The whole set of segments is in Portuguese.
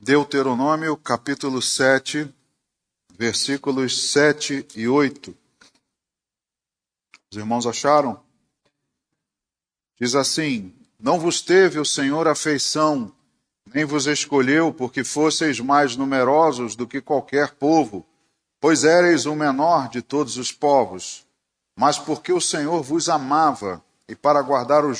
Deuteronômio, capítulo 7, versículos 7 e 8. Os irmãos acharam? Diz assim: Não vos teve o Senhor afeição, nem vos escolheu, porque fosseis mais numerosos do que qualquer povo, pois éreis o menor de todos os povos. Mas porque o Senhor vos amava, e para guardar o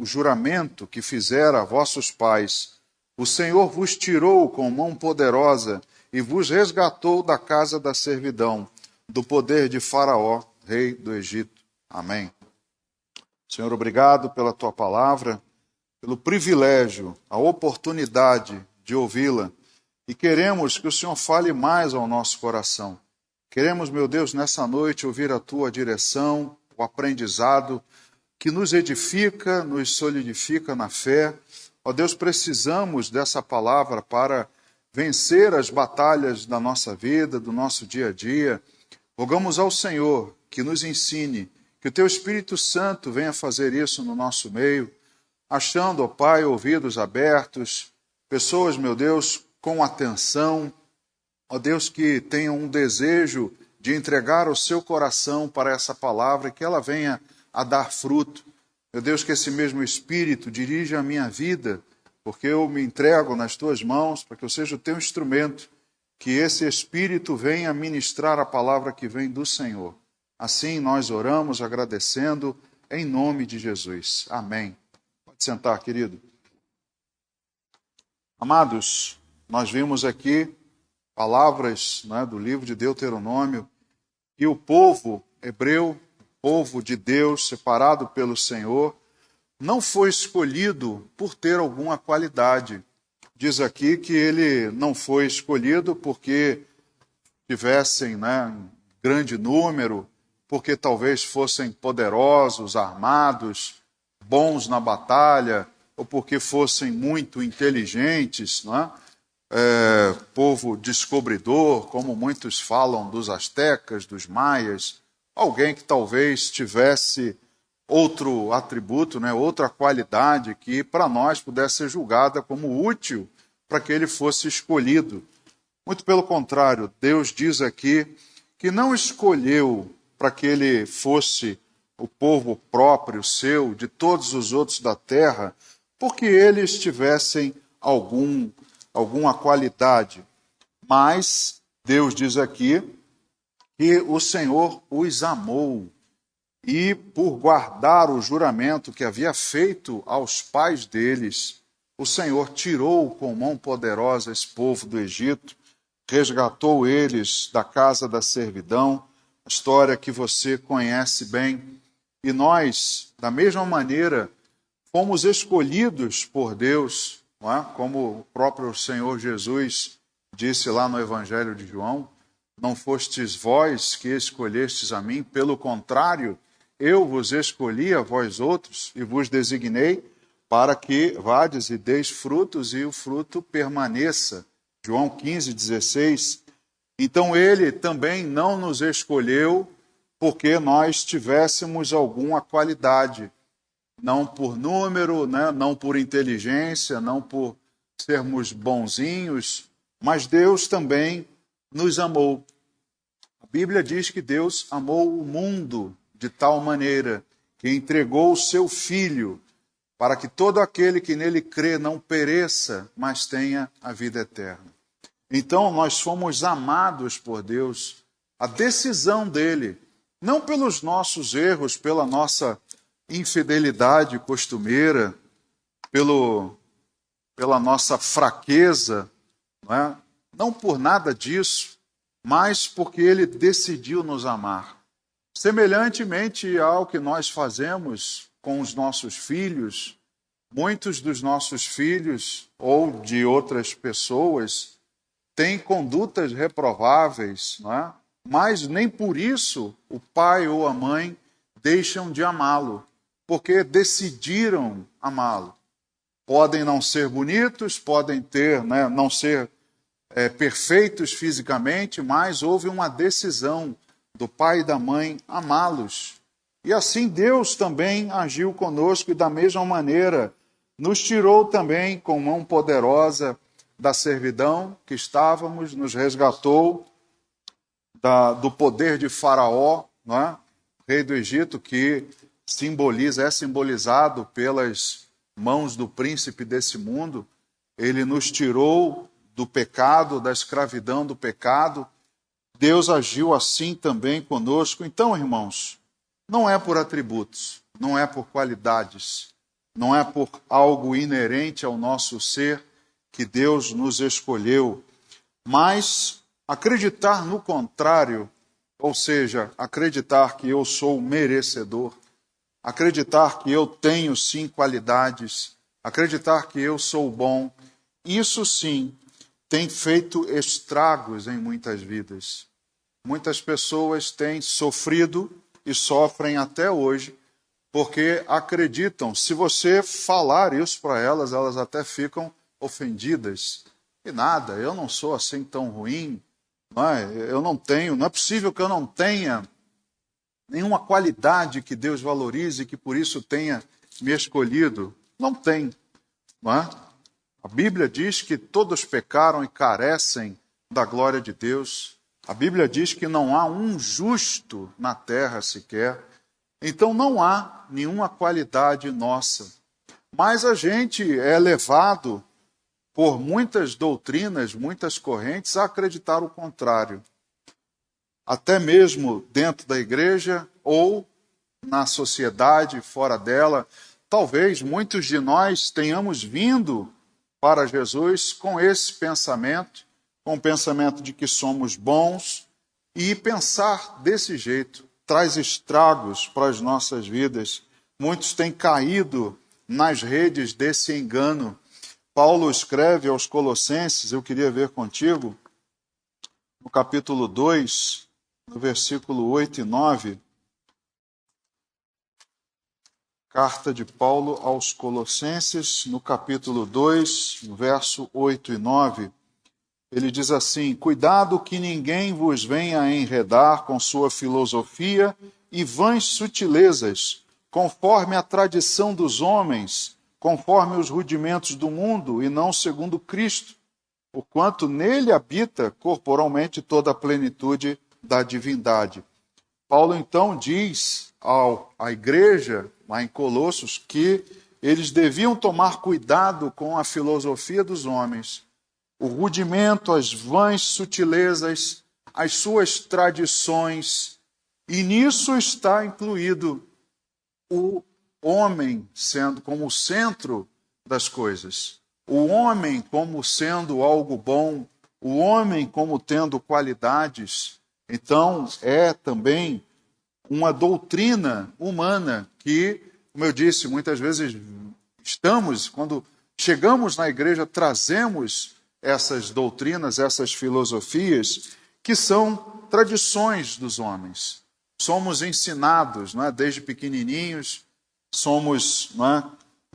juramento que fizera a vossos pais, o Senhor vos tirou com mão poderosa e vos resgatou da casa da servidão, do poder de Faraó, rei do Egito. Amém. Senhor, obrigado pela tua palavra, pelo privilégio, a oportunidade de ouvi-la. E queremos que o Senhor fale mais ao nosso coração. Queremos, meu Deus, nessa noite ouvir a tua direção, o aprendizado que nos edifica, nos solidifica na fé. Ó Deus, precisamos dessa palavra para vencer as batalhas da nossa vida, do nosso dia a dia. Rogamos ao Senhor que nos ensine, que o teu Espírito Santo venha fazer isso no nosso meio, achando, ó Pai, ouvidos abertos, pessoas, meu Deus, com atenção, ó Deus, que tenham um desejo de entregar o seu coração para essa palavra e que ela venha a dar fruto. Meu Deus, que esse mesmo Espírito dirija a minha vida, porque eu me entrego nas tuas mãos, para que eu seja o teu instrumento, que esse Espírito venha ministrar a palavra que vem do Senhor. Assim nós oramos agradecendo em nome de Jesus. Amém. Pode sentar, querido. Amados, nós vimos aqui palavras, do livro de Deuteronômio, que o povo hebreu, povo de Deus, separado pelo Senhor, não foi escolhido por ter alguma qualidade. Diz aqui que ele não foi escolhido porque tivessem grande número, porque talvez fossem poderosos, armados, bons na batalha, ou porque fossem muito inteligentes, povo descobridor, como muitos falam dos astecas, dos maias, alguém que talvez tivesse outro atributo, outra qualidade que para nós pudesse ser julgada como útil para que ele fosse escolhido. Muito pelo contrário, Deus diz aqui que não escolheu para que ele fosse o povo próprio seu, de todos os outros da terra, porque eles tivessem alguma qualidade. Mas Deus diz aqui que o Senhor os amou e, por guardar o juramento que havia feito aos pais deles, o Senhor tirou com mão poderosa esse povo do Egito, resgatou eles da casa da servidão, a história que você conhece bem. E nós, da mesma maneira, fomos escolhidos por Deus, como o próprio Senhor Jesus disse lá no Evangelho de João: não fostes vós que escolhestes a mim, pelo contrário, eu vos escolhi a vós outros e vos designei para que vades e deis frutos e o fruto permaneça. João 15:16. Então ele também não nos escolheu porque nós tivéssemos alguma qualidade, não por número, não por inteligência, não por sermos bonzinhos, mas Deus também nos amou. A Bíblia diz que Deus amou o mundo de tal maneira que entregou o seu Filho para que todo aquele que nele crê não pereça, mas tenha a vida eterna. Então nós fomos amados por Deus, a decisão dele, não pelos nossos erros, pela nossa infidelidade costumeira, pela nossa fraqueza, não por nada disso, mas porque ele decidiu nos amar. Semelhantemente ao que nós fazemos com os nossos filhos, muitos dos nossos filhos ou de outras pessoas têm condutas reprováveis, mas nem por isso o pai ou a mãe deixam de amá-lo, porque decidiram amá-lo. Podem não ser bonitos, podem não ser perfeitos fisicamente, mas houve uma decisão do pai e da mãe amá-los. E assim Deus também agiu conosco e da mesma maneira nos tirou também com mão poderosa da servidão que estávamos, nos resgatou do poder de Faraó, não é? Rei do Egito, que é simbolizado pelas mãos do príncipe desse mundo. Ele nos tirou do pecado, da escravidão do pecado. Deus agiu assim também conosco. Então, irmãos, não é por atributos, não é por qualidades, não é por algo inerente ao nosso ser que Deus nos escolheu, mas acreditar no contrário, ou seja, acreditar que eu sou merecedor, acreditar que eu tenho sim qualidades, acreditar que eu sou bom, isso sim tem feito estragos em muitas vidas. Muitas pessoas têm sofrido e sofrem até hoje, porque acreditam, se você falar isso para elas, elas até ficam ofendidas. E nada, eu não sou assim tão ruim, não é possível que eu não tenha nenhuma qualidade que Deus valorize e que por isso tenha me escolhido. Não tem, não é? A Bíblia diz que todos pecaram e carecem da glória de Deus. A Bíblia diz que não há um justo na terra sequer. Então não há nenhuma qualidade nossa. Mas a gente é levado por muitas doutrinas, muitas correntes, a acreditar o contrário. Até mesmo dentro da igreja ou na sociedade, fora dela. Talvez muitos de nós tenhamos vindo para Jesus com esse pensamento, com o pensamento de que somos bons, e pensar desse jeito traz estragos para as nossas vidas. Muitos têm caído nas redes desse engano. Paulo escreve aos Colossenses, eu queria ver contigo, no capítulo 2, no versículo 8 e 9, carta de Paulo aos Colossenses, no capítulo 2, no verso 8 e 9, ele diz assim: cuidado que ninguém vos venha enredar com sua filosofia e vãs sutilezas, conforme a tradição dos homens, conforme os rudimentos do mundo e não segundo Cristo, porquanto nele habita corporalmente toda a plenitude da divindade. Paulo então diz à igreja, lá em Colossos, que eles deviam tomar cuidado com a filosofia dos homens, o rudimento, as vãs sutilezas, as suas tradições, e nisso está incluído o homem sendo como o centro das coisas, o homem como sendo algo bom, o homem como tendo qualidades. Então, é também uma doutrina humana que, como eu disse, muitas vezes quando chegamos na igreja, trazemos essas doutrinas, essas filosofias, que são tradições dos homens. Somos ensinados, não é? Desde pequenininhos,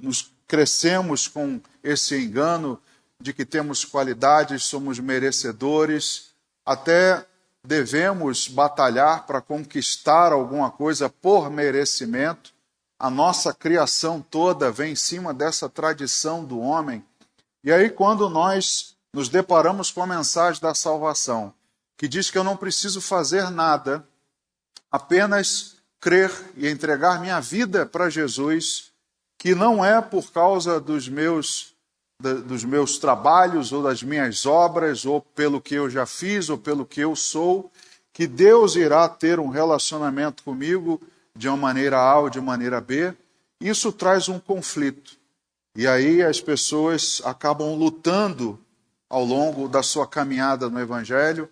nos crescemos com esse engano de que temos qualidades, somos merecedores, até devemos batalhar para conquistar alguma coisa por merecimento. A nossa criação toda vem em cima dessa tradição do homem. E aí, quando nós nos deparamos com a mensagem da salvação, que diz que eu não preciso fazer nada, apenas crer e entregar minha vida para Jesus, que não é por causa dos meus trabalhos ou das minhas obras, ou pelo que eu já fiz, ou pelo que eu sou, que Deus irá ter um relacionamento comigo de uma maneira A ou de maneira B. Isso traz um conflito. E aí as pessoas acabam lutando ao longo da sua caminhada no Evangelho,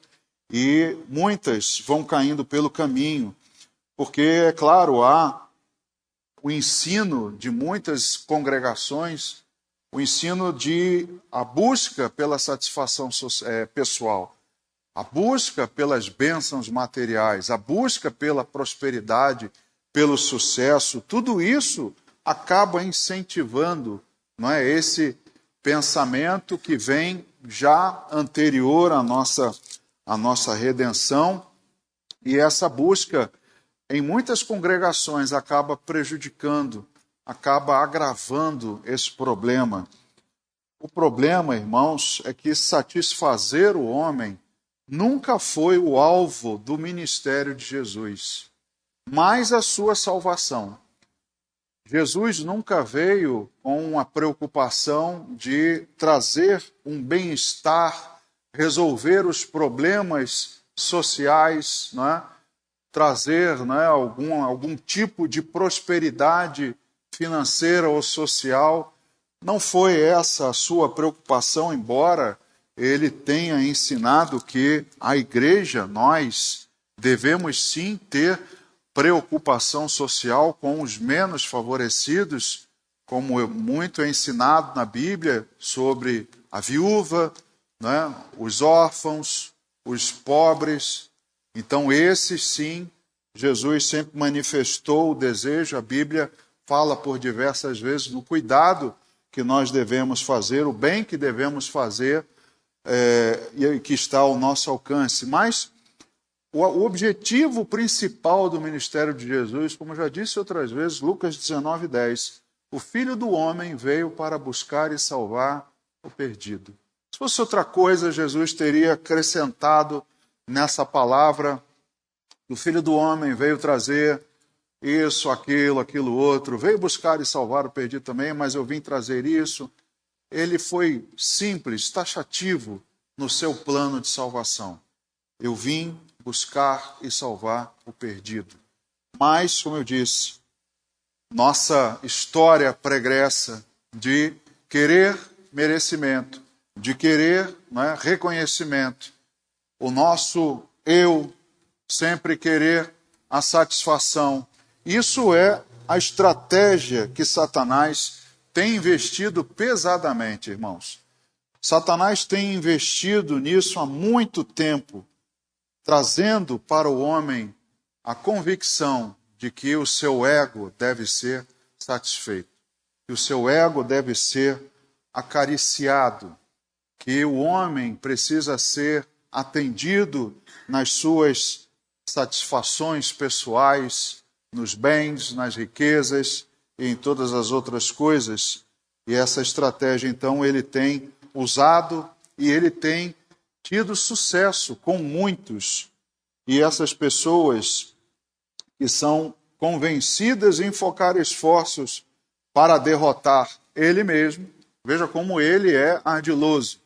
e muitas vão caindo pelo caminho, porque, é claro, há o ensino de muitas congregações, o ensino de a busca pela satisfação pessoal, a busca pelas bênçãos materiais, a busca pela prosperidade, pelo sucesso. Tudo isso acaba incentivando, não é, esse pensamento que vem já anterior à nossa redenção, e essa busca em muitas congregações acaba prejudicando, acaba agravando esse problema. O problema, irmãos, é que satisfazer o homem nunca foi o alvo do ministério de Jesus, mas a sua salvação. Jesus nunca veio com a preocupação de trazer um bem-estar, resolver os problemas sociais, não é? Trazer, não é, algum tipo de prosperidade financeira ou social. Não foi essa a sua preocupação, embora ele tenha ensinado que a igreja, nós, devemos sim ter preocupação social com os menos favorecidos, como muito é ensinado na Bíblia sobre a viúva, né, os órfãos, os pobres. Então, esses sim, Jesus sempre manifestou o desejo. A Bíblia fala por diversas vezes no cuidado que nós devemos fazer, o bem que devemos fazer, e que está ao nosso alcance. Mas o objetivo principal do ministério de Jesus, como já disse outras vezes, Lucas 19:10, o Filho do Homem veio para buscar e salvar o perdido. Se fosse outra coisa, Jesus teria acrescentado nessa palavra: o Filho do Homem veio trazer isso, aquilo outro, veio buscar e salvar o perdido também, mas eu vim trazer isso. Ele foi simples, taxativo no seu plano de salvação. Eu vim buscar e salvar o perdido. Mas, como eu disse, nossa história pregressa de querer merecimento, de querer, né, reconhecimento, o nosso eu sempre querer a satisfação. Isso é a estratégia que Satanás tem investido pesadamente, irmãos. Satanás tem investido nisso há muito tempo, trazendo para o homem a convicção de que o seu ego deve ser satisfeito, que o seu ego deve ser acariciado, que o homem precisa ser atendido nas suas satisfações pessoais, nos bens, nas riquezas e em todas as outras coisas. E essa estratégia, então, ele tem usado e ele tem tido sucesso com muitos. E essas pessoas que são convencidas em focar esforços para derrotar ele mesmo, veja como ele é ardiloso.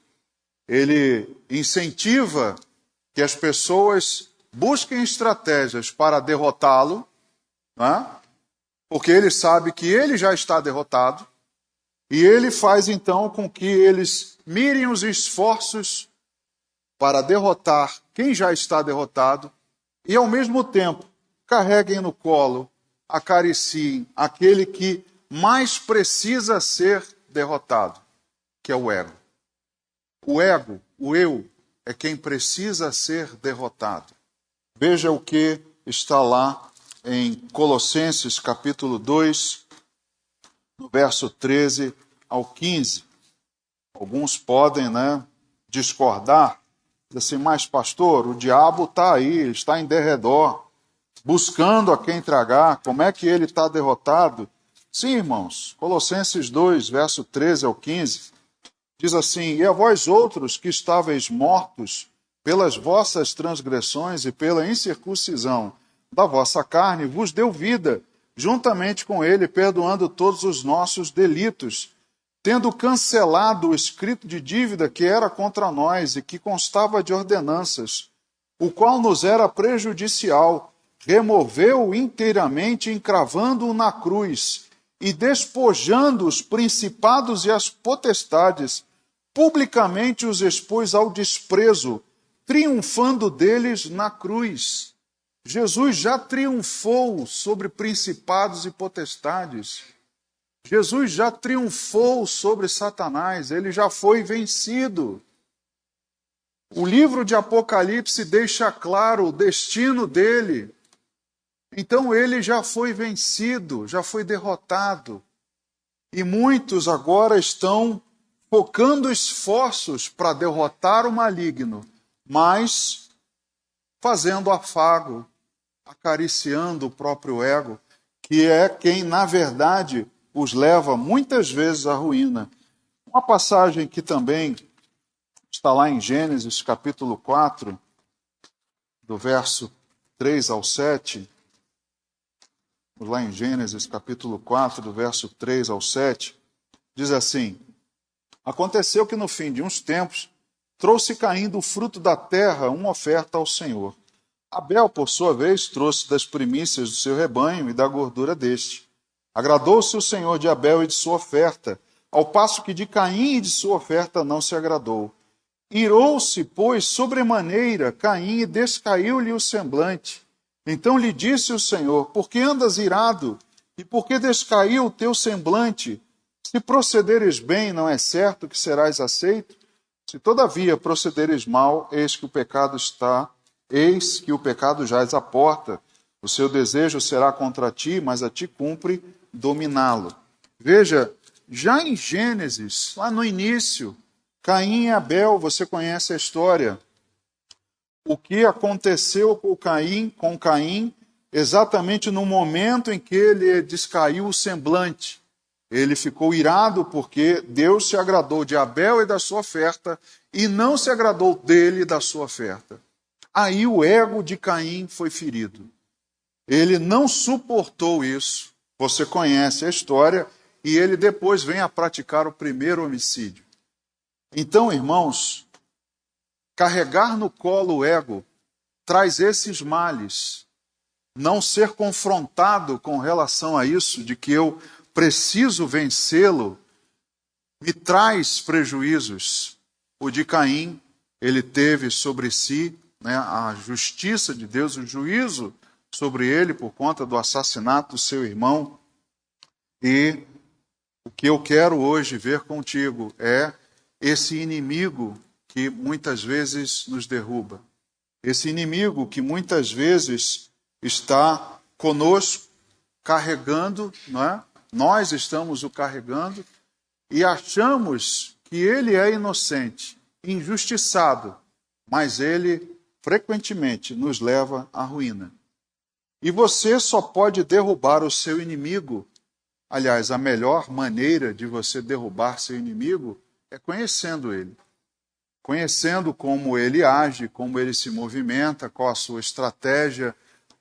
Ele incentiva que as pessoas busquem estratégias para derrotá-lo, né? Porque ele sabe que ele já está derrotado, e ele faz então com que eles mirem os esforços para derrotar quem já está derrotado, e ao mesmo tempo carreguem no colo, acariciem aquele que mais precisa ser derrotado, que é o ego. O ego, o eu, é quem precisa ser derrotado. Veja o que está lá em Colossenses capítulo 2, no verso 13 ao 15. Alguns podem, discordar, dizer assim: mas pastor, o diabo está aí, está em derredor, buscando a quem tragar, como é que ele está derrotado? Sim, irmãos, Colossenses 2, verso 13 ao 15, diz assim: e a vós outros que estáveis mortos pelas vossas transgressões e pela incircuncisão da vossa carne, vos deu vida, juntamente com ele, perdoando todos os nossos delitos, tendo cancelado o escrito de dívida que era contra nós e que constava de ordenanças, o qual nos era prejudicial, removeu-o inteiramente, encravando-o na cruz, e despojando os principados e as potestades, publicamente os expôs ao desprezo, triunfando deles na cruz. Jesus já triunfou sobre principados e potestades. Jesus já triunfou sobre Satanás, ele já foi vencido. O livro de Apocalipse deixa claro o destino dele. Então ele já foi vencido, já foi derrotado. E muitos agora estão focando esforços para derrotar o maligno, mas fazendo afago, acariciando o próprio ego, que é quem, na verdade, os leva muitas vezes à ruína. Uma passagem que também está lá em Gênesis, capítulo 4, do verso 3 ao 7. Vamos lá em Gênesis, capítulo 4, do verso 3 ao 7. Diz assim: Aconteceu que no fim de uns tempos, trouxe Caim do fruto da terra uma oferta ao Senhor. Abel, por sua vez, trouxe das primícias do seu rebanho e da gordura deste. Agradou-se o Senhor de Abel e de sua oferta, ao passo que de Caim e de sua oferta não se agradou. Irou-se, pois, sobremaneira Caim e descaiu-lhe o semblante. Então lhe disse o Senhor: Por que andas irado? E por que descaiu o teu semblante? Se procederes bem, não é certo que serás aceito? Se todavia procederes mal, eis que o pecado jaz à porta. O seu desejo será contra ti, mas a ti cumpre dominá-lo. Veja, já em Gênesis, lá no início, Caim e Abel, você conhece a história. O que aconteceu com Caim, exatamente no momento em que ele descaiu o semblante. Ele ficou irado porque Deus se agradou de Abel e da sua oferta e não se agradou dele e da sua oferta. Aí o ego de Caim foi ferido. Ele não suportou isso. Você conhece a história e ele depois vem a praticar o primeiro homicídio. Então, irmãos, carregar no colo o ego traz esses males. Não ser confrontado com relação a isso, de que eu preciso vencê-lo, me traz prejuízos. O de Caim, ele teve sobre si, a justiça de Deus, o juízo sobre ele por conta do assassinato do seu irmão. E o que eu quero hoje ver contigo é esse inimigo que muitas vezes nos derruba. Esse inimigo que muitas vezes está conosco, carregando, nós estamos o carregando e achamos que ele é inocente, injustiçado, mas ele frequentemente nos leva à ruína. E você só pode derrubar o seu inimigo. Aliás, a melhor maneira de você derrubar seu inimigo é conhecendo ele. Conhecendo como ele age, como ele se movimenta, qual a sua estratégia,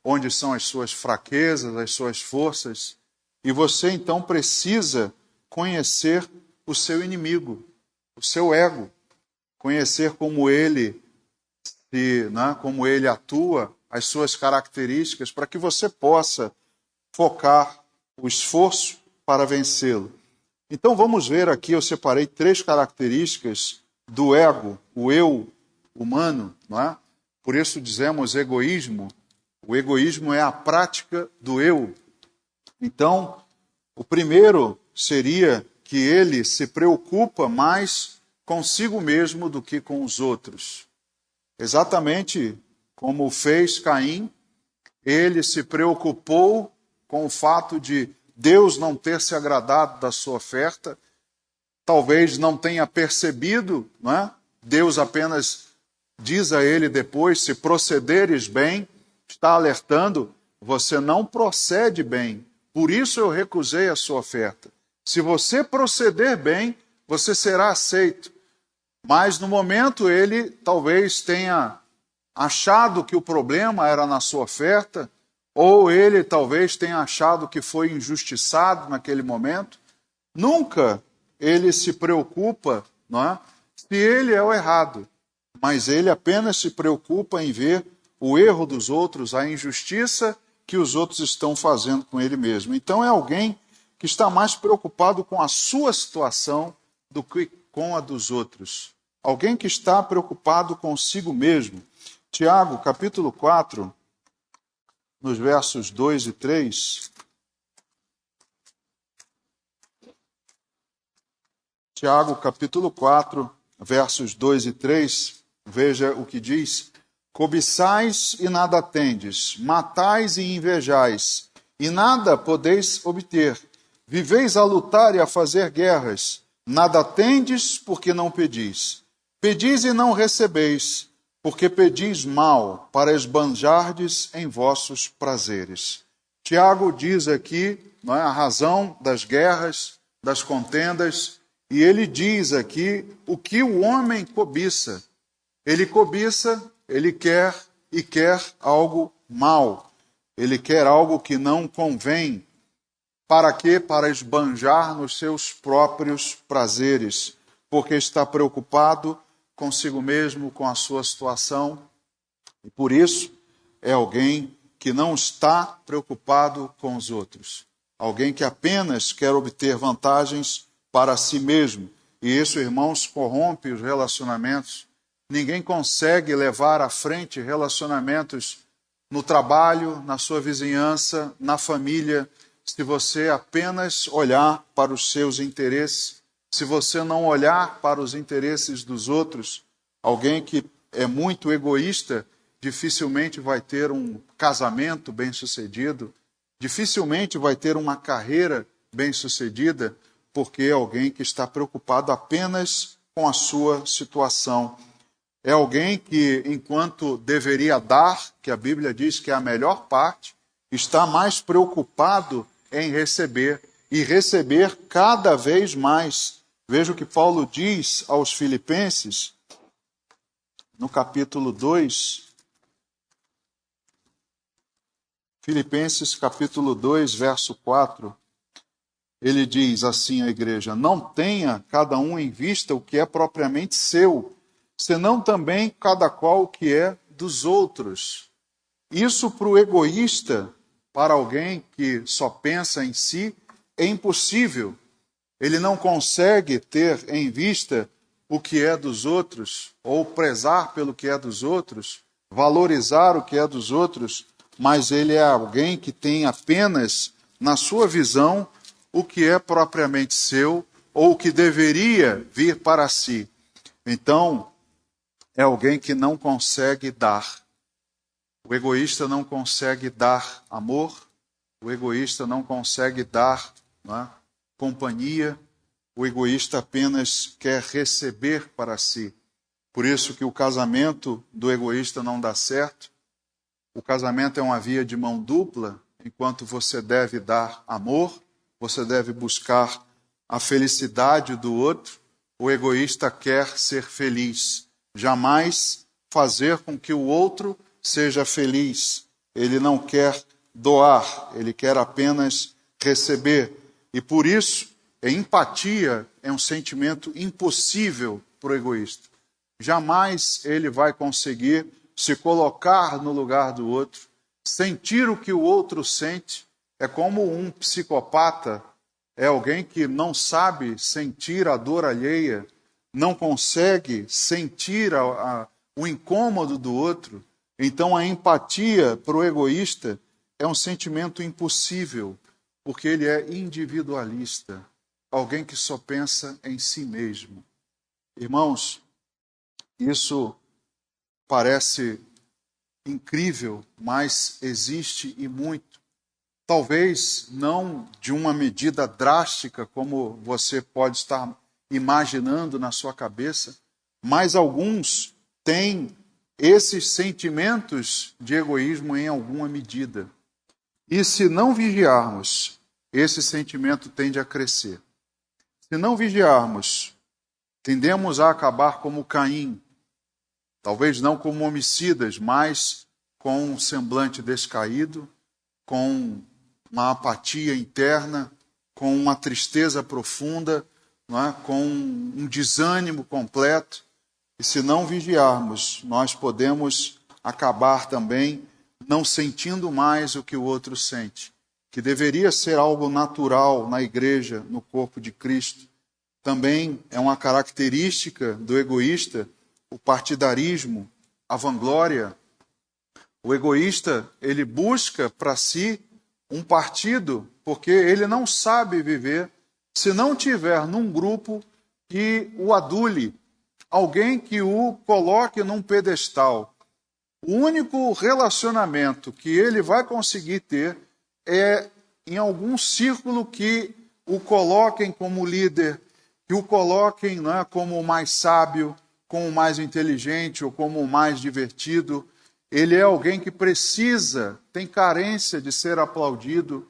onde são as suas fraquezas, as suas forças. E você então precisa conhecer o seu inimigo, o seu ego. Conhecer como ele como ele atua, as suas características, para que você possa focar o esforço para vencê-lo. Então vamos ver aqui, eu separei 3 características do ego, o eu humano, Por isso dizemos egoísmo. O egoísmo é a prática do eu. Então, o primeiro seria que ele se preocupa mais consigo mesmo do que com os outros. Exatamente como fez Caim, ele se preocupou com o fato de Deus não ter se agradado da sua oferta, talvez não tenha percebido, Deus apenas diz a ele depois: se procederes bem, está alertando, você não procede bem, por isso eu recusei a sua oferta. Se você proceder bem, você será aceito. Mas no momento ele talvez tenha achado que o problema era na sua oferta, ou ele talvez tenha achado que foi injustiçado naquele momento. Nunca ele se preocupa, se ele é o errado, mas ele apenas se preocupa em ver o erro dos outros, a injustiça que os outros estão fazendo com ele mesmo. Então é alguém que está mais preocupado com a sua situação do que com a dos outros. Alguém que está preocupado consigo mesmo. Tiago, capítulo 4, nos versos 2 e 3. Tiago, capítulo 4, versos 2 e 3. Veja o que diz: Cobiçais e nada tendes, matais e invejais, e nada podeis obter. Viveis a lutar e a fazer guerras, nada tendes porque não pedis. Pedis e não recebeis, porque pedis mal, para esbanjardes em vossos prazeres. Tiago diz aqui, a razão das guerras, das contendas, E ele diz aqui o que o homem cobiça. Ele cobiça, ele quer e quer algo mal. Ele quer algo que não convém. Para quê? Para esbanjar nos seus próprios prazeres, porque está preocupado consigo mesmo, com a sua situação. E por isso é alguém que não está preocupado com os outros. Alguém que apenas quer obter vantagens para si mesmo. E isso, irmãos, corrompe os relacionamentos. Ninguém consegue levar à frente relacionamentos no trabalho, na sua vizinhança, na família, se você apenas olhar para os seus interesses, se você não olhar para os interesses dos outros. Alguém que é muito egoísta dificilmente vai ter um casamento bem-sucedido, dificilmente vai ter uma carreira bem-sucedida, porque é alguém que está preocupado apenas com a sua situação. É alguém que, enquanto deveria dar, que a Bíblia diz que é a melhor parte, está mais preocupado em receber, e receber cada vez mais. Veja o que Paulo diz aos Filipenses, no capítulo 2. Filipenses capítulo 2, verso 4. Ele diz assim à igreja: não tenha cada um em vista o que é propriamente seu, senão também cada qual o que é dos outros. Isso para o egoísta, para alguém que só pensa em si, é impossível. Ele não consegue ter em vista o que é dos outros, ou prezar pelo que é dos outros, valorizar o que é dos outros, mas ele é alguém que tem apenas, na sua visão, o que é propriamente seu, ou o que deveria vir para si. Então, é alguém que não consegue dar. O egoísta não consegue dar amor, o egoísta não consegue dar, não é, companhia, o egoísta apenas quer receber para si. Por isso que o casamento do egoísta não dá certo. O casamento é uma via de mão dupla, enquanto você deve dar amor, você deve buscar a felicidade do outro, o egoísta quer ser feliz, jamais fazer com que o outro seja feliz. Ele não quer doar, ele quer apenas receber. E por isso, a empatia é um sentimento impossível para o egoísta. Jamais ele vai conseguir se colocar no lugar do outro, sentir o que o outro sente. É como um psicopata, é alguém que não sabe sentir a dor alheia, não consegue sentir o incômodo do outro. Então a empatia para o egoísta é um sentimento impossível, porque ele é individualista, alguém que só pensa em si mesmo. Irmãos, isso parece incrível, mas existe e muito. Talvez não de uma medida drástica, como você pode estar imaginando na sua cabeça, mas alguns têm esses sentimentos de egoísmo em alguma medida. E se não vigiarmos, esse sentimento tende a crescer. Se não vigiarmos, tendemos a acabar como Caim, talvez não como homicidas, mas com um semblante descaído, com uma apatia interna, com uma tristeza profunda, não é? Com um desânimo completo. E se não vigiarmos, nós podemos acabar também não sentindo mais o que o outro sente, que deveria ser algo natural na igreja, no corpo de Cristo. Também é uma característica do egoísta o partidarismo, a vanglória. O egoísta, ele busca para si um partido, porque ele não sabe viver se não tiver num grupo que o adule, alguém que o coloque num pedestal. O único relacionamento que ele vai conseguir ter é em algum círculo que o coloquem como líder, que o coloquem, não é, como o mais sábio, como o mais inteligente ou como o mais divertido. Ele é alguém que precisa, tem carência de ser aplaudido.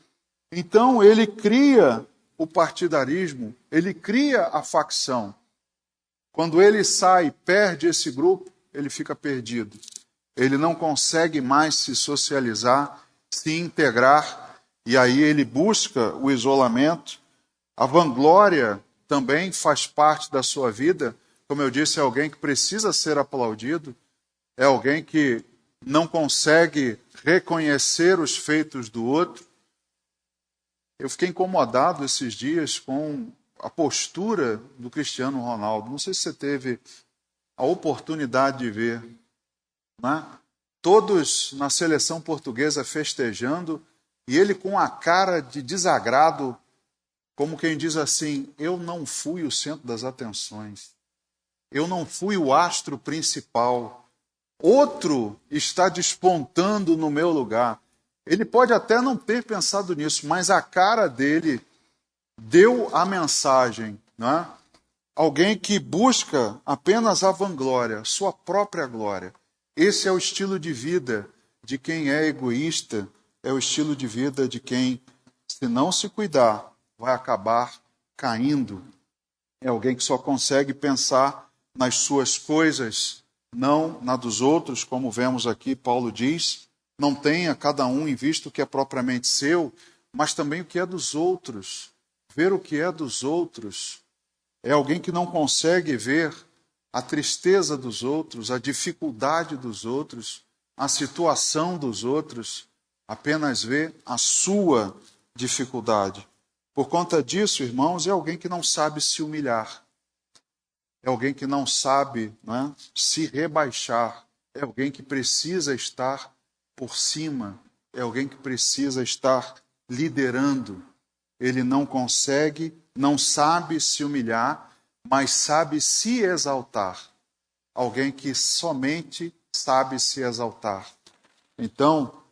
Então ele cria o partidarismo, ele cria a facção. Quando ele sai, perde esse grupo, ele fica perdido. Ele não consegue mais se socializar, se integrar, e aí ele busca o isolamento. A vanglória também faz parte da sua vida. Como eu disse, é alguém que precisa ser aplaudido, é alguém que não consegue reconhecer os feitos do outro. Eu fiquei incomodado esses dias com a postura do Cristiano Ronaldo. Não sei se você teve a oportunidade de ver, né? Todos na seleção portuguesa festejando e ele com a cara de desagrado, como quem diz assim: eu não fui o centro das atenções, eu não fui o astro principal, outro está despontando no meu lugar. Ele pode até não ter pensado nisso, mas a cara dele deu a mensagem, né? Alguém que busca apenas a vanglória, sua própria glória. Esse é o estilo de vida de quem é egoísta, é o estilo de vida de quem, se não se cuidar, vai acabar caindo. É alguém que só consegue pensar nas suas coisas, não na dos outros, como vemos aqui, Paulo diz. Não tenha cada um em vista o que é propriamente seu, mas também o que é dos outros. Ver o que é dos outros. É alguém que não consegue ver a tristeza dos outros, a dificuldade dos outros, a situação dos outros, apenas vê a sua dificuldade. Por conta disso, irmãos, é alguém que não sabe se humilhar. É alguém que não sabe, né, se rebaixar. É alguém que precisa estar por cima. É alguém que precisa estar liderando. Ele não consegue, não sabe se humilhar, mas sabe se exaltar. Alguém que somente sabe se exaltar. Então,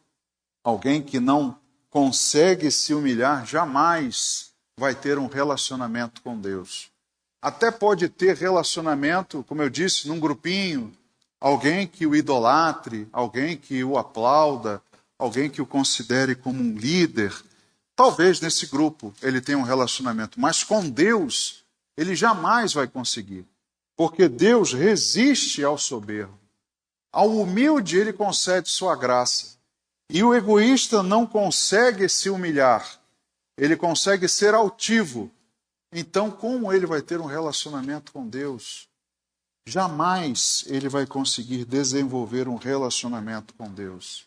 alguém que não consegue se humilhar jamais vai ter um relacionamento com Deus. Até pode ter relacionamento, como eu disse, num grupinho, alguém que o idolatre, alguém que o aplauda, alguém que o considere como um líder. Talvez nesse grupo ele tenha um relacionamento, mas com Deus ele jamais vai conseguir. Porque Deus resiste ao soberbo. Ao humilde ele concede sua graça. E o egoísta não consegue se humilhar. Ele consegue ser altivo. Então, como ele vai ter um relacionamento com Deus? Jamais ele vai conseguir desenvolver um relacionamento com Deus.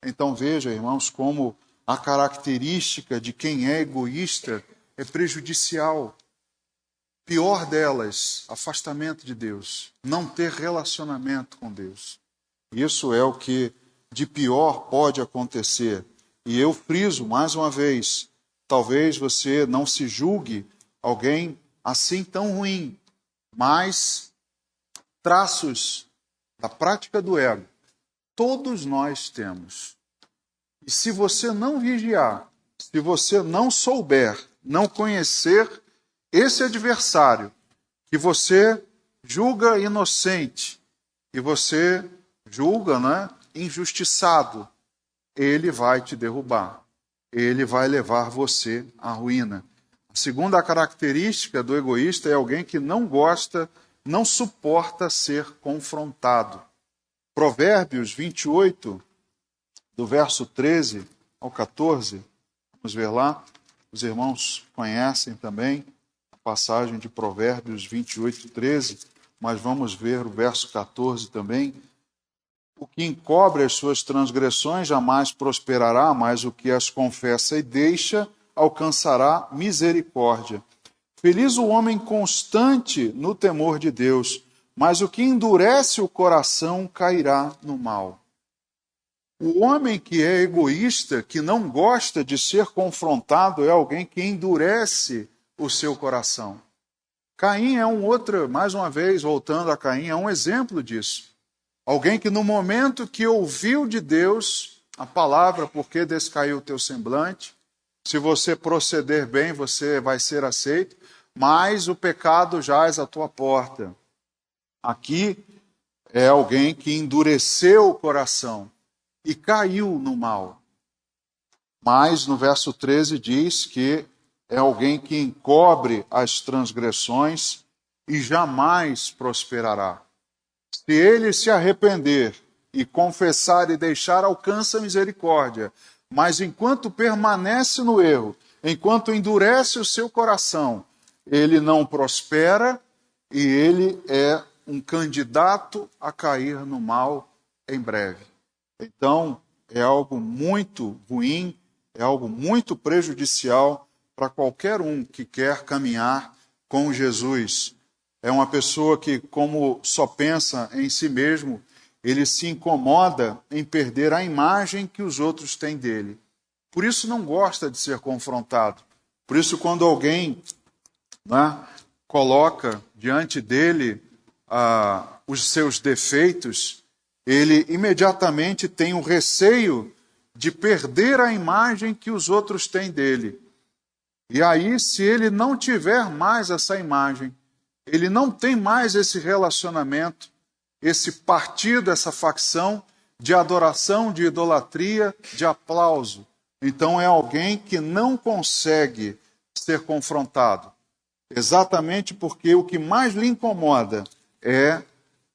Então, veja, irmãos, como a característica de quem é egoísta é prejudicial. Pior delas, afastamento de Deus, não ter relacionamento com Deus. Isso é o que de pior pode acontecer. E eu friso mais uma vez, talvez você não se julgue alguém assim tão ruim, mas traços da prática do ego, todos nós temos. E se você não vigiar, se você não souber, não conhecer esse adversário que você julga inocente, que você julga, né, injustiçado, ele vai te derrubar. Ele vai levar você à ruína. A segunda característica do egoísta é alguém que não gosta, não suporta ser confrontado. Provérbios 28, do verso 13 ao 14, vamos ver lá. Os irmãos conhecem também a passagem de Provérbios 28, 13, mas vamos ver o verso 14 também. O que encobre as suas transgressões jamais prosperará, mas o que as confessa e deixa alcançará misericórdia. Feliz o homem constante no temor de Deus, mas o que endurece o coração cairá no mal. O homem que é egoísta, que não gosta de ser confrontado, é alguém que endurece o seu coração. Caim é um outro, mais uma vez, voltando a Caim, é um exemplo disso. Alguém que no momento que ouviu de Deus a palavra, porque descaiu o teu semblante, se você proceder bem, você vai ser aceito, mas o pecado jaz à tua porta. Aqui é alguém que endureceu o coração e caiu no mal. Mas no verso 13 diz que é alguém que encobre as transgressões e jamais prosperará. Se ele se arrepender e confessar e deixar, alcança misericórdia. Mas enquanto permanece no erro, enquanto endurece o seu coração, ele não prospera e ele é um candidato a cair no mal em breve. Então, é algo muito ruim, é algo muito prejudicial para qualquer um que quer caminhar com Jesus. É uma pessoa que, como só pensa em si mesmo, ele se incomoda em perder a imagem que os outros têm dele. Por isso não gosta de ser confrontado. Por isso, quando alguém, né, coloca diante dele os seus defeitos, ele imediatamente tem o receio de perder a imagem que os outros têm dele. E aí, se ele não tiver mais essa imagem, ele não tem mais esse relacionamento, esse partido, essa facção de adoração, de idolatria, de aplauso. Então é alguém que não consegue ser confrontado. Exatamente porque o que mais lhe incomoda é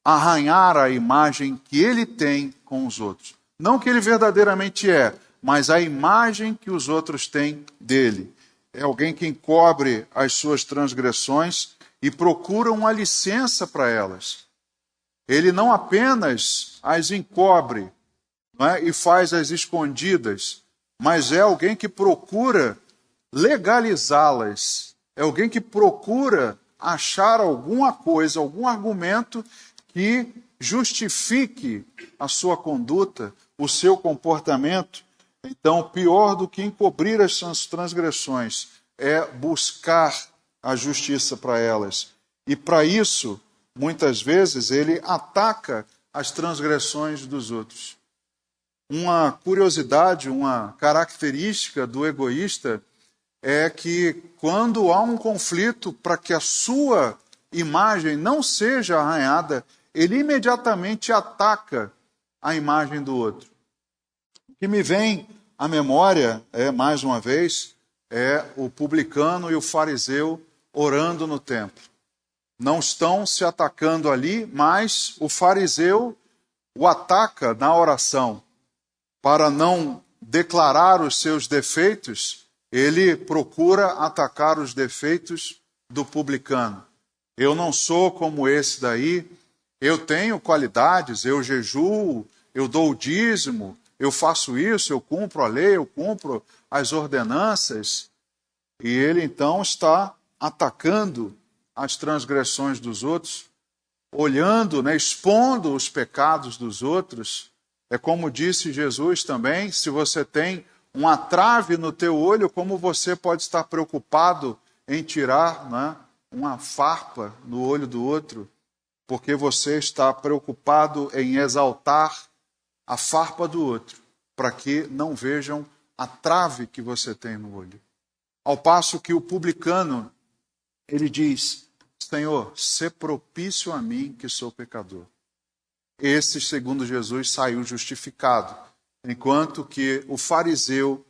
arranhar a imagem que ele tem com os outros. Não que ele verdadeiramente é, mas a imagem que os outros têm dele. É alguém que encobre as suas transgressões e procura uma licença para elas. Ele não apenas as encobre, não é, e faz as escondidas, mas é alguém que procura legalizá-las. É alguém que procura achar alguma coisa, algum argumento que justifique a sua conduta, o seu comportamento. Então, pior do que encobrir as transgressões é buscar a justiça para elas. E para isso, muitas vezes, ele ataca as transgressões dos outros. Uma curiosidade, uma característica do egoísta é que quando há um conflito para que a sua imagem não seja arranhada, ele imediatamente ataca a imagem do outro. O que me vem à memória, mais uma vez, é o publicano e o fariseu orando no templo. Não estão se atacando ali, mas o fariseu o ataca na oração. Para não declarar os seus defeitos, ele procura atacar os defeitos do publicano. Eu não sou como esse daí, eu tenho qualidades, eu jejuo, eu dou o dízimo, eu faço isso, eu cumpro a lei, eu cumpro as ordenanças. E ele então está atacando as transgressões dos outros, olhando, expondo os pecados dos outros. É como disse Jesus também, se você tem uma trave no teu olho, como você pode estar preocupado em tirar uma farpa no olho do outro, porque você está preocupado em exaltar a farpa do outro, para que não vejam a trave que você tem no olho. Ao passo que o publicano, ele diz, Senhor, sê propício a mim que sou pecador. Esse, segundo Jesus, saiu justificado, enquanto que o fariseu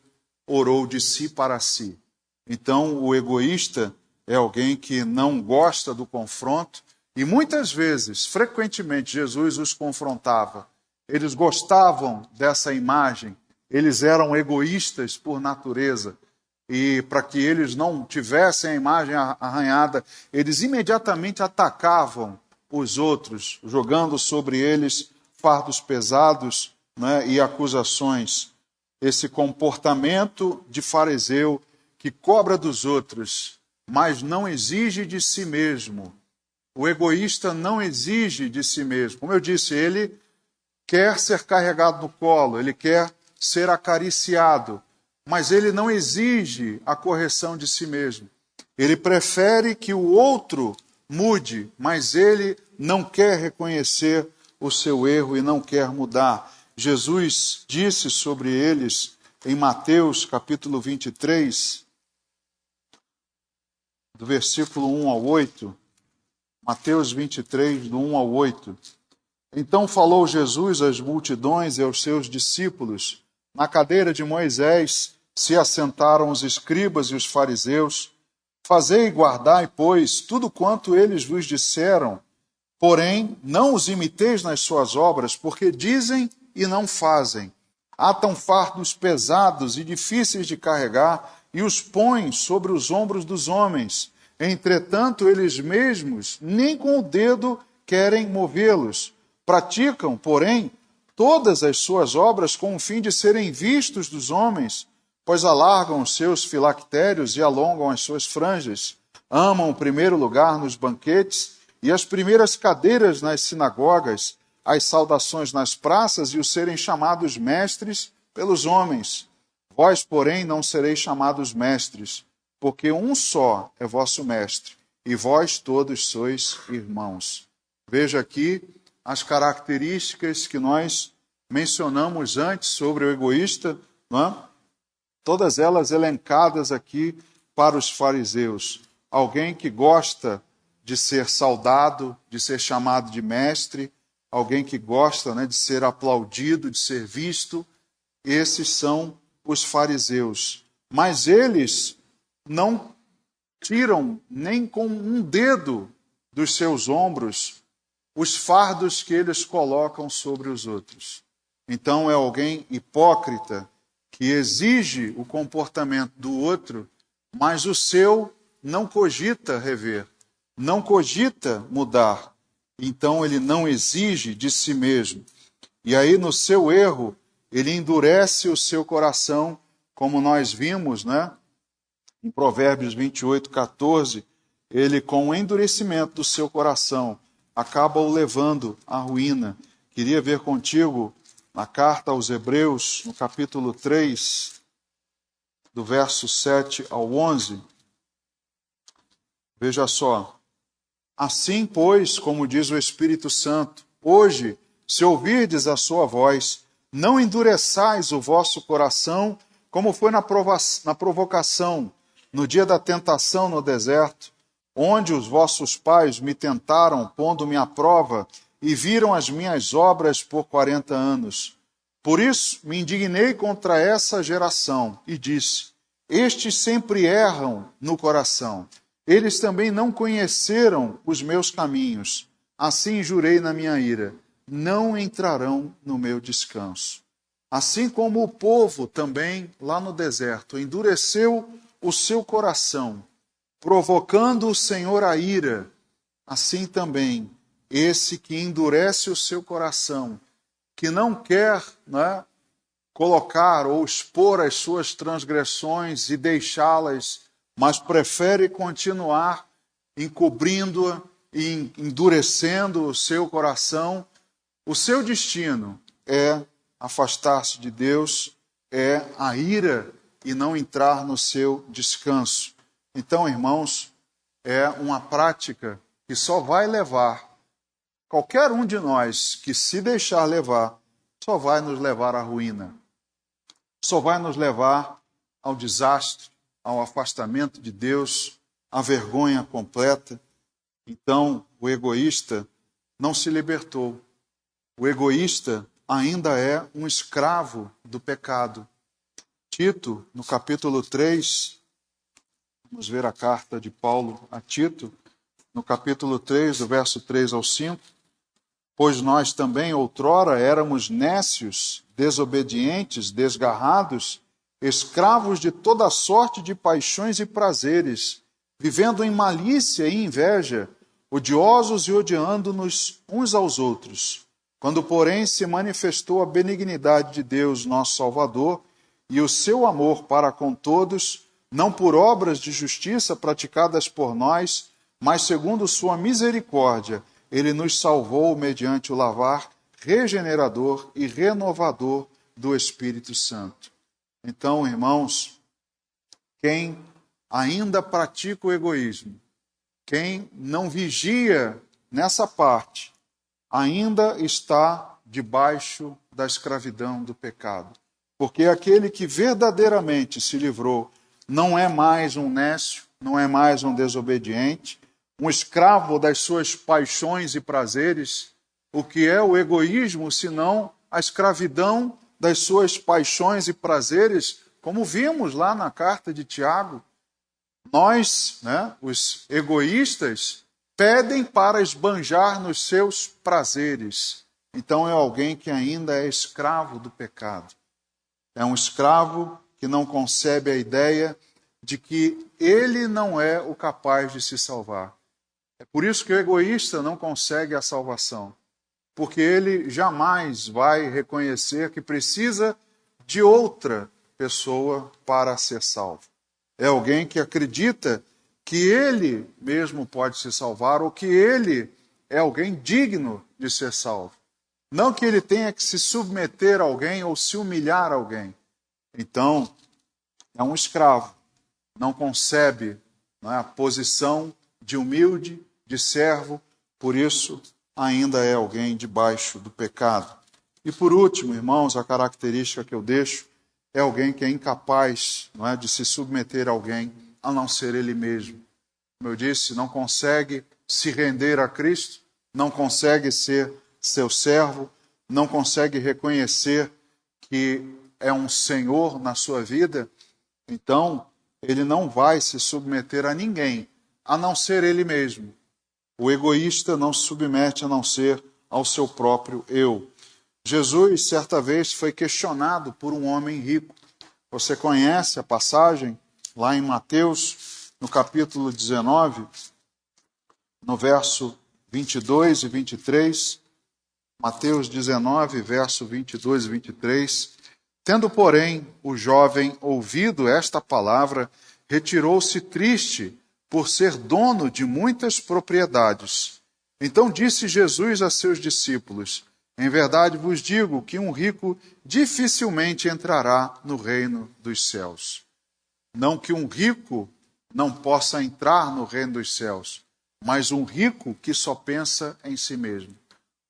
orou de si para si. Então, o egoísta é alguém que não gosta do confronto, e muitas vezes, frequentemente, Jesus os confrontava. Eles gostavam dessa imagem, eles eram egoístas por natureza, e para que eles não tivessem a imagem arranhada, eles imediatamente atacavam os outros, jogando sobre eles fardos pesados, e acusações. Esse comportamento de fariseu que cobra dos outros, mas não exige de si mesmo. O egoísta não exige de si mesmo. Como eu disse, ele quer ser carregado no colo, ele quer ser acariciado, mas ele não exige a correção de si mesmo. Ele prefere que o outro mude, mas ele não quer reconhecer o seu erro e não quer mudar. Jesus disse sobre eles em Mateus capítulo 23, do versículo 1 ao 8, Mateus 23, do 1 ao 8. Então falou Jesus às multidões e aos seus discípulos, na cadeira de Moisés se assentaram os escribas e os fariseus. Fazei e guardai, pois, tudo quanto eles vos disseram, porém, não os imiteis nas suas obras, porque dizem e não fazem. Atam fardos pesados e difíceis de carregar e os põem sobre os ombros dos homens. Entretanto, eles mesmos nem com o dedo querem movê-los. Praticam, porém, todas as suas obras com o fim de serem vistos dos homens, pois alargam os seus filactérios e alongam as suas franjas. Amam o primeiro lugar nos banquetes e as primeiras cadeiras nas sinagogas, as saudações nas praças e o serem chamados mestres pelos homens. Vós, porém, não sereis chamados mestres, porque um só é vosso mestre, e vós todos sois irmãos. Veja aqui as características que nós mencionamos antes sobre o egoísta, não é? Todas elas elencadas aqui para os fariseus. Alguém que gosta de ser saudado, de ser chamado de mestre, alguém que gosta, né, de ser aplaudido, de ser visto. Esses são os fariseus. Mas eles não tiram nem com um dedo dos seus ombros os fardos que eles colocam sobre os outros. Então é alguém hipócrita que exige o comportamento do outro, mas o seu não cogita rever, não cogita mudar. Então ele não exige de si mesmo. E aí no seu erro, ele endurece o seu coração, como nós vimos, né? Em Provérbios 28, 14, ele com o endurecimento do seu coração acaba o levando à ruína. Queria ver contigo na carta aos Hebreus, no capítulo 3, do verso 7 ao 11. Veja só. Assim, pois, como diz o Espírito Santo, hoje, se ouvirdes a sua voz, não endureçais o vosso coração, como foi na provocação, no dia da tentação no deserto, onde os vossos pais me tentaram, pondo-me à prova, e viram as minhas obras por 40 anos. Por isso me indignei contra essa geração e disse: estes sempre erram no coração. Eles também não conheceram os meus caminhos. Assim jurei na minha ira: não entrarão no meu descanso. Assim como o povo também, lá no deserto, endureceu o seu coração, provocando o Senhor a ira, assim também esse que endurece o seu coração, que não quer, né, colocar ou expor as suas transgressões e deixá-las, mas prefere continuar encobrindo-a e endurecendo o seu coração, o seu destino é afastar-se de Deus, é a ira e não entrar no seu descanso. Então, irmãos, é uma prática que só vai levar, qualquer um de nós que se deixar levar, só vai nos levar à ruína. Só vai nos levar ao desastre, ao afastamento de Deus, à vergonha completa. Então, o egoísta não se libertou. O egoísta ainda é um escravo do pecado. Tito, no capítulo 3, vamos ver a carta de Paulo a Tito, no capítulo 3, do verso 3 ao 5. Pois nós também outrora éramos nécios, desobedientes, desgarrados, escravos de toda sorte de paixões e prazeres, vivendo em malícia e inveja, odiosos e odiando-nos uns aos outros. Quando, porém, se manifestou a benignidade de Deus, nosso Salvador, e o seu amor para com todos, não por obras de justiça praticadas por nós, mas segundo sua misericórdia, ele nos salvou mediante o lavar regenerador e renovador do Espírito Santo. Então, irmãos, quem ainda pratica o egoísmo, quem não vigia nessa parte, ainda está debaixo da escravidão do pecado. Porque aquele que verdadeiramente se livrou não é mais um nécio, não é mais um desobediente, um escravo das suas paixões e prazeres. O que é o egoísmo, senão a escravidão das suas paixões e prazeres como vimos lá na carta de Tiago, nós, os egoístas, pedem para esbanjar nos seus prazeres. Então é alguém que ainda é escravo do pecado. É um escravo que não concebe a ideia de que ele não é o capaz de se salvar. É por isso que o egoísta não consegue a salvação, porque ele jamais vai reconhecer que precisa de outra pessoa para ser salvo. É alguém que acredita que ele mesmo pode se salvar ou que ele é alguém digno de ser salvo. Não que ele tenha que se submeter a alguém ou se humilhar a alguém. Então, é um escravo. Não concebe a posição de humilde, de servo, por isso ainda é alguém debaixo do pecado. E por último, irmãos, a característica que eu deixo é alguém que é incapaz de se submeter a alguém, a não ser ele mesmo. Como eu disse, não consegue se render a Cristo, não consegue ser seu servo, não consegue reconhecer que é um Senhor na sua vida, então ele não vai se submeter a ninguém, a não ser ele mesmo. O egoísta não se submete a não ser ao seu próprio eu. Jesus, certa vez, foi questionado por um homem rico. Você conhece a passagem lá em Mateus, no capítulo 19, no verso 22 e 23. Mateus 19, verso 22 e 23. Tendo, porém, o jovem ouvido esta palavra, retirou-se triste por ser dono de muitas propriedades. Então disse Jesus a seus discípulos: em verdade vos digo que um rico dificilmente entrará no reino dos céus. Não que um rico não possa entrar no reino dos céus, mas um rico que só pensa em si mesmo.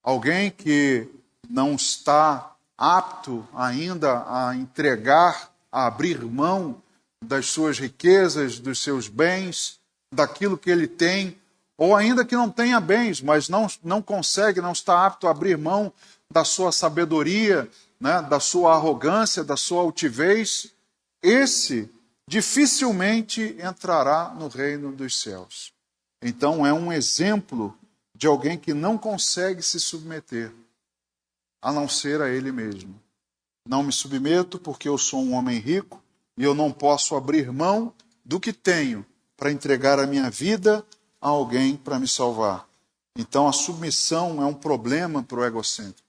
Alguém que não está apto ainda a entregar, a abrir mão das suas riquezas, dos seus bens, daquilo que ele tem, ou ainda que não tenha bens, mas não consegue, não está apto a abrir mão da sua sabedoria, da sua arrogância, da sua altivez, esse dificilmente entrará no reino dos céus. Então é um exemplo de alguém que não consegue se submeter, a não ser a ele mesmo. Não me submeto porque eu sou um homem rico e eu não posso abrir mão do que tenho para entregar a minha vida a alguém para me salvar. Então a submissão é um problema para o egocêntrico.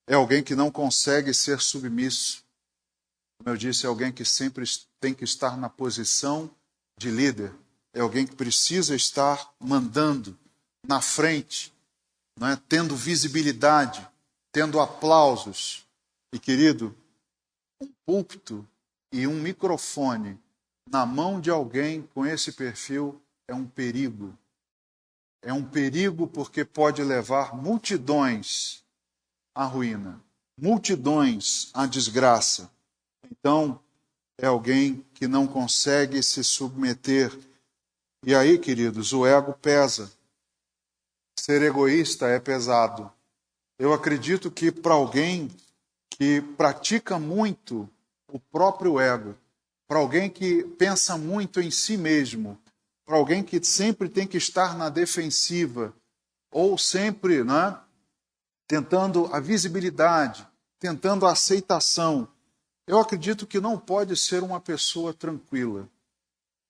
É alguém que não consegue ser submisso. Como eu disse, é alguém que sempre tem que estar na posição de líder. É alguém que precisa estar mandando na frente, tendo visibilidade, tendo aplausos. E, querido, um púlpito e um microfone na mão de alguém com esse perfil é um perigo. É um perigo porque pode levar multidões à ruína, multidões à desgraça. Então, é alguém que não consegue se submeter. E aí, queridos, o ego pesa. Ser egoísta é pesado. Eu acredito que para alguém que pratica muito o próprio ego, para alguém que pensa muito em si mesmo, para alguém que sempre tem que estar na defensiva, ou sempre tentando a visibilidade, tentando a aceitação, eu acredito que não pode ser uma pessoa tranquila.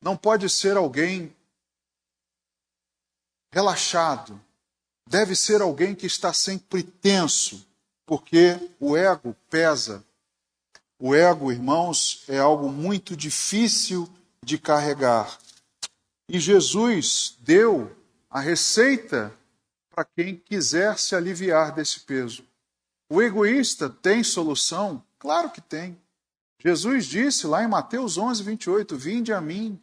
Não pode ser alguém relaxado. Deve ser alguém que está sempre tenso, porque o ego pesa. O ego, irmãos, é algo muito difícil de carregar. E Jesus deu a receita para quem quiser se aliviar desse peso. O egoísta tem solução? Claro que tem. Jesus disse lá em Mateus 11, 28, vinde a mim,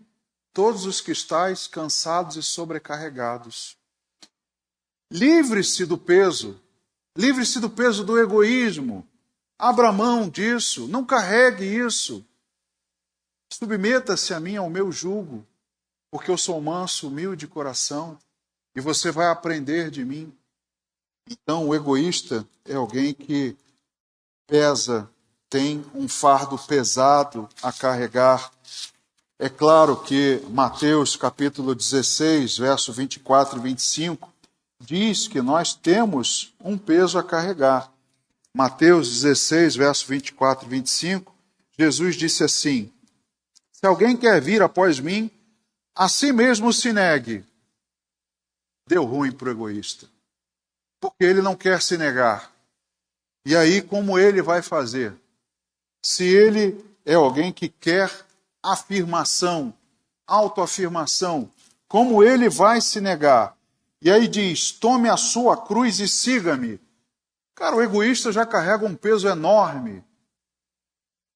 todos os que estáis cansados e sobrecarregados. Livre-se do peso do egoísmo. Abra mão disso, não carregue isso. Submeta-se a mim, ao meu jugo, porque eu sou manso, humilde de coração, e você vai aprender de mim. Então, o egoísta é alguém que pesa tem um fardo pesado a carregar. É claro que Mateus capítulo 16, verso 24 e 25, diz que nós temos um peso a carregar. Mateus 16, verso 24 e 25, Jesus disse assim: se alguém quer vir após mim, a si mesmo se negue. Deu ruim para o egoísta, porque ele não quer se negar. E aí, como ele vai fazer? Se ele é alguém que quer afirmação, autoafirmação, como ele vai se negar? E aí diz, tome a sua cruz e siga-me. Cara, o egoísta já carrega um peso enorme.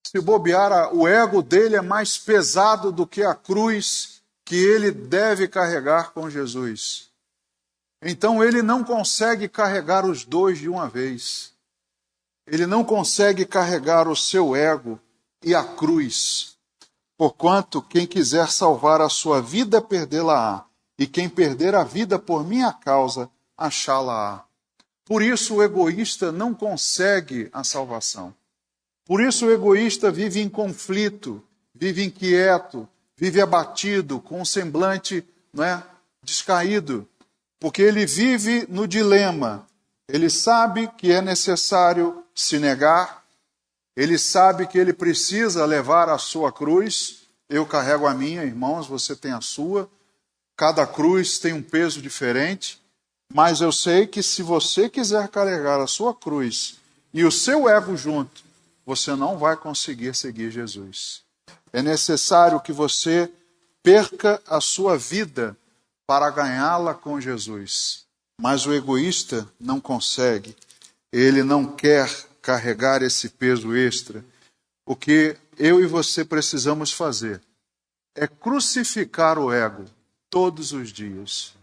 Se bobear, o ego dele é mais pesado do que a cruz que ele deve carregar com Jesus. Então ele não consegue carregar os dois de uma vez. Ele não consegue carregar o seu ego e a cruz. Porquanto quem quiser salvar a sua vida, perdê-la-á. E quem perder a vida por minha causa, achá-la-á. Por isso o egoísta não consegue a salvação. Por isso o egoísta vive em conflito, vive inquieto, vive abatido, com um semblante, descaído. Porque ele vive no dilema. Ele sabe que é necessário se negar. Ele sabe que ele precisa levar a sua cruz. Eu carrego a minha, irmãos, você tem a sua. Cada cruz tem um peso diferente. Mas eu sei que se você quiser carregar a sua cruz e o seu ego junto, você não vai conseguir seguir Jesus. É necessário que você perca a sua vida para ganhá-la com Jesus. Mas o egoísta não consegue. Ele não quer carregar esse peso extra. O que eu e você precisamos fazer é crucificar o ego todos os dias.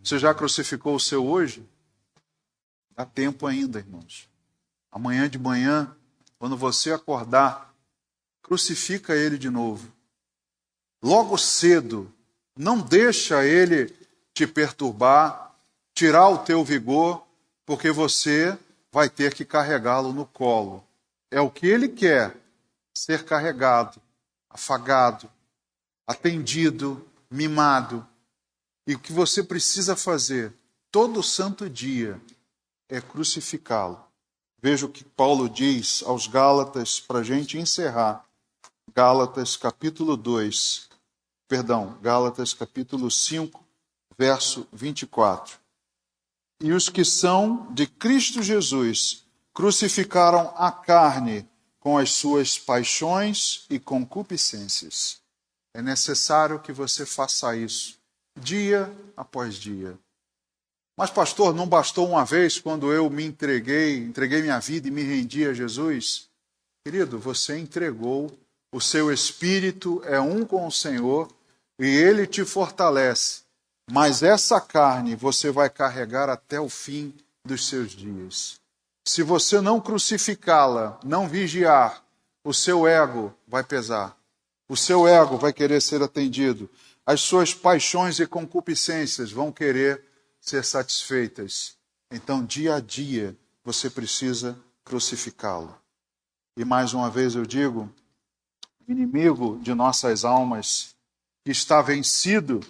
Você já crucificou o seu hoje? Dá tempo ainda, irmãos. Amanhã de manhã, quando você acordar, crucifica ele de novo. Logo cedo, não deixa ele te perturbar, tirar o teu vigor, porque você vai ter que carregá-lo no colo. É o que ele quer, ser carregado, afagado, atendido, mimado. E o que você precisa fazer todo santo dia é crucificá-lo. Veja o que Paulo diz aos Gálatas para a gente encerrar. Gálatas capítulo 5, verso 24. E os que são de Cristo Jesus crucificaram a carne com as suas paixões e concupiscências. É necessário que você faça isso dia após dia. Mas, pastor, não bastou uma vez quando eu me entreguei minha vida e me rendi a Jesus? Querido, você entregou, o seu espírito é um com o Senhor e ele te fortalece. Mas essa carne você vai carregar até o fim dos seus dias. Se você não crucificá-la, não vigiar, o seu ego vai pesar. O seu ego vai querer ser atendido. As suas paixões e concupiscências vão querer ser satisfeitas. Então, dia a dia, você precisa crucificá-lo. E mais uma vez eu digo, o inimigo de nossas almas que está vencido,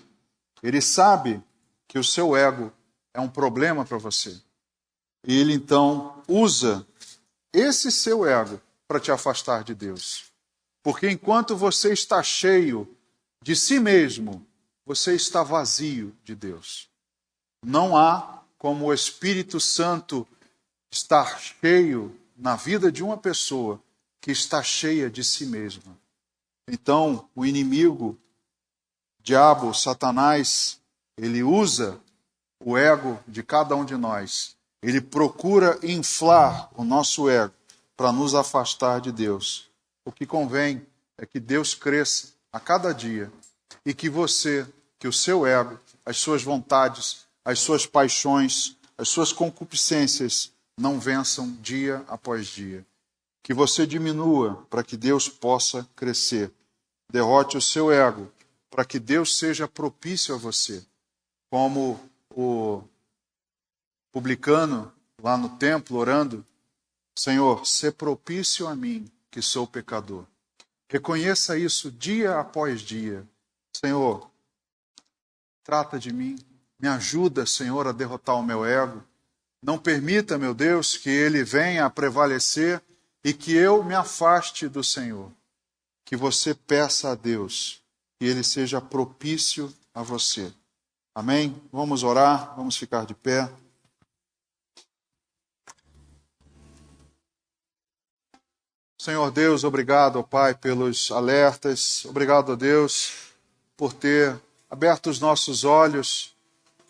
ele sabe que o seu ego é um problema para você. E ele então usa esse seu ego para te afastar de Deus. Porque enquanto você está cheio de si mesmo, você está vazio de Deus. Não há como o Espírito Santo estar cheio na vida de uma pessoa que está cheia de si mesma. Então, o inimigo, diabo, Satanás, ele usa o ego de cada um de nós. Ele procura inflar o nosso ego para nos afastar de Deus. O que convém é que Deus cresça a cada dia e que você, que o seu ego, as suas vontades, as suas paixões, as suas concupiscências não vençam dia após dia. Que você diminua para que Deus possa crescer. Derrote o seu ego para que Deus seja propício a você. Como o publicano lá no templo orando, Senhor, sê propício a mim, que sou pecador. Reconheça isso dia após dia. Senhor, trata de mim. Me ajuda, Senhor, a derrotar o meu ego. Não permita, meu Deus, que ele venha a prevalecer e que eu me afaste do Senhor. Que você peça a Deus que ele seja propício a você. Amém? Vamos orar, vamos ficar de pé. Senhor Deus, obrigado, ó Pai, pelos alertas. Obrigado, ó Deus, por ter aberto os nossos olhos,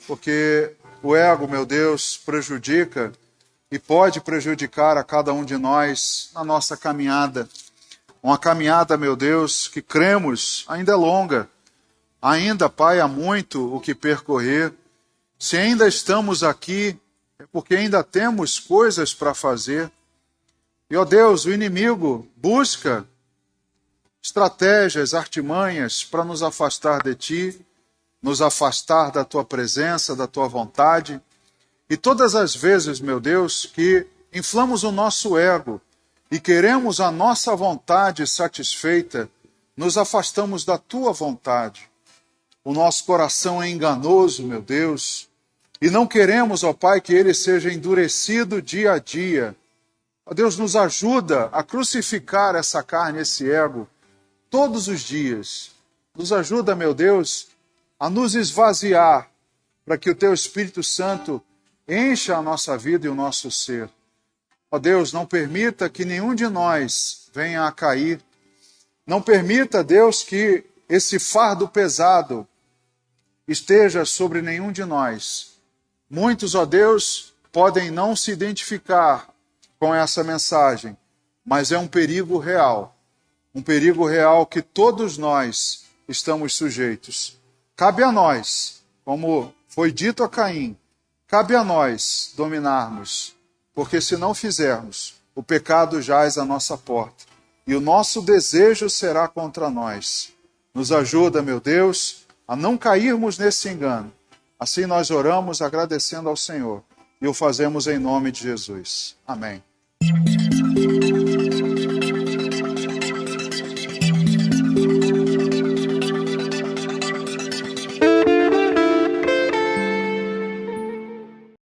porque o ego, meu Deus, prejudica e pode prejudicar a cada um de nós na nossa caminhada. Uma caminhada, meu Deus, que cremos ainda é longa. Ainda, Pai, há muito o que percorrer. Se ainda estamos aqui, é porque ainda temos coisas para fazer. E, ó Deus, o inimigo busca estratégias, artimanhas para nos afastar de Ti, nos afastar da Tua presença, da Tua vontade. E todas as vezes, meu Deus, que inflamos o nosso ego e queremos a nossa vontade satisfeita, nos afastamos da Tua vontade. O nosso coração é enganoso, meu Deus, e não queremos, ó Pai, que ele seja endurecido dia a dia. Ó Deus, nos ajuda a crucificar essa carne, esse ego, todos os dias. Nos ajuda, meu Deus, a nos esvaziar, para que o Teu Espírito Santo encha a nossa vida e o nosso ser. Ó Deus, não permita que nenhum de nós venha a cair. Não permita, Deus, que esse fardo pesado esteja sobre nenhum de nós. Muitos, ó Deus, podem não se identificar com essa mensagem, mas é um perigo real que todos nós estamos sujeitos. Cabe a nós, como foi dito a Caim, cabe a nós dominarmos, porque se não fizermos, o pecado jaz à nossa porta, e o nosso desejo será contra nós. Nos ajuda, meu Deus, a não cairmos nesse engano. Assim nós oramos agradecendo ao Senhor, e o fazemos em nome de Jesus. Amém.